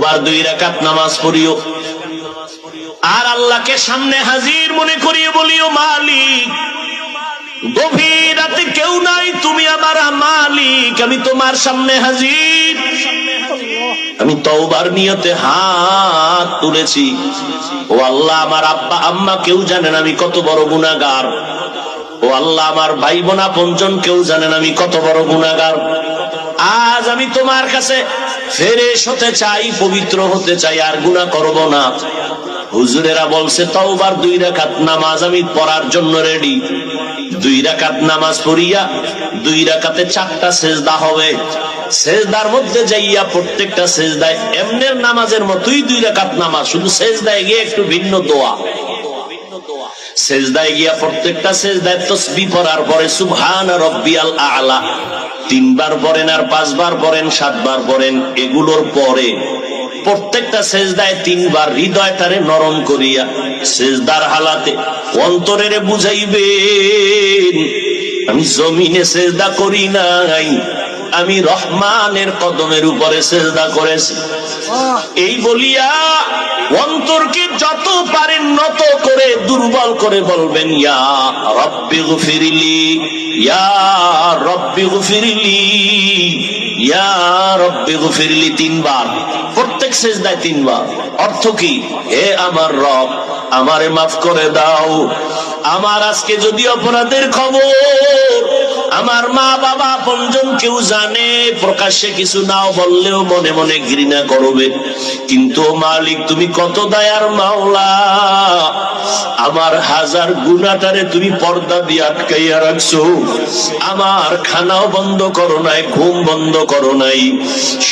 তওবার 2 রাকাত নামাজ পড়িও, আর আল্লাহকে সামনে হাজির মনে করিয়ে বলিও, মালিক গভীর রাতে কেউ নাই, তুমি আমার মালিক, আমি তোমার সামনে হাজির, আমি তওবার নিয়তে হাত তুলেছি। ও আল্লাহ, আমার আব্বা আম্মা কেউ জানেন আমি কত বড় গুনাহগার। ও আল্লাহ, আমার ভাই বোন আপনজন কেউ জানেন আমি কত বড় গুনাহগার। আজ আমি তোমার কাছে ফেরেশ হতে চাই, পবিত্র হতে চাই, আর গুনাহ করব না। হুজুরেরা বলছে তওবার 2 রাকাত নামাজ আমি পড়ার জন্য রেডি। 2 রাকাত নামাজ পড়িয়া 2 রাকাতে 4টা সেজদা হবে। সেজদার মধ্যে যাইয়া প্রত্যেকটা সেজদায় এমনের নামাজের মতোই 2 রাকাত নামাজ, শুধু সেজদায় গিয়ে একটু ভিন্ন দোয়া। সেজদায় গিয়া প্রত্যেকটা সেজদায় তাসবিহ পড়ার পরে সুবহান রাব্বিয়াল আ'লা 3 বার পড়েন, আর 5 বার পড়েন, 7 বার পড়েন। এগুলোর পরে প্রত্যেকটা সেজদায় 3 বার হৃদয়টারে নরম করিয়া সেজদার হালাতে অন্তরেরে বুঝাইবেন, আমি জমিনে সেজদা করি নাই, আমি রহমানের কদমের উপরে সেজদা করেছি। এই বলিয়া অন্তরকে যত পারেন নত করে দুর্বল করে বলবেন, ইয়া রব্বি গফিরলি, ইয়া রব্বি গফিরলি, ইয়া রব্বি গফিরলি 3 বার, প্রত্যেক সেজদায় 3 বার। অর্থ কি? হে আমার রব, আমারে মাফ করে দাও। আমার আজকে যদি অপরাধের খবর আমার মা বাবা আপনজন কেউ জানে, প্রকাশ্যে কিছু নাও বললেও মনে মনে ঘৃণা করবে, কিন্তু মালিক তুমি কত দয়ার মাওলা, আমার হাজার গুনাহটারে তুমি পর্দা দিয়ে আটকাইয়া রাখছো। আমার খানাও বন্ধ করো নাই, ঘুম বন্ধ করো নাই,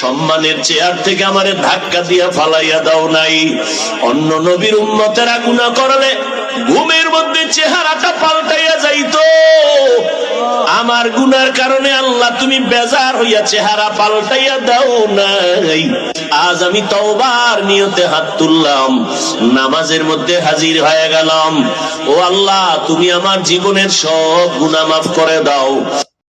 সম্মানের চেয়ার থেকে আমারে ধাক্কা দিয়া ফালাইয়া দাও নাই। অন্য নবীর উম্মতেরা গুনাহ করলে ঘুমের মধ্যে চেহারাটা পাল্টাইয়া যাইতো, আমার গুনার কারণে আল্লাহ তুমি বেজার হইয়া চেহারা পাল্টাইয়া দাও নাই। আজ আমি তওবার নিয়তে হাত তুললাম, নামাজের মধ্যে হাজির হয়ে গেলাম। ও আল্লাহ, তুমি আমার জীবনের সব গুনাহ মাফ করে দাও।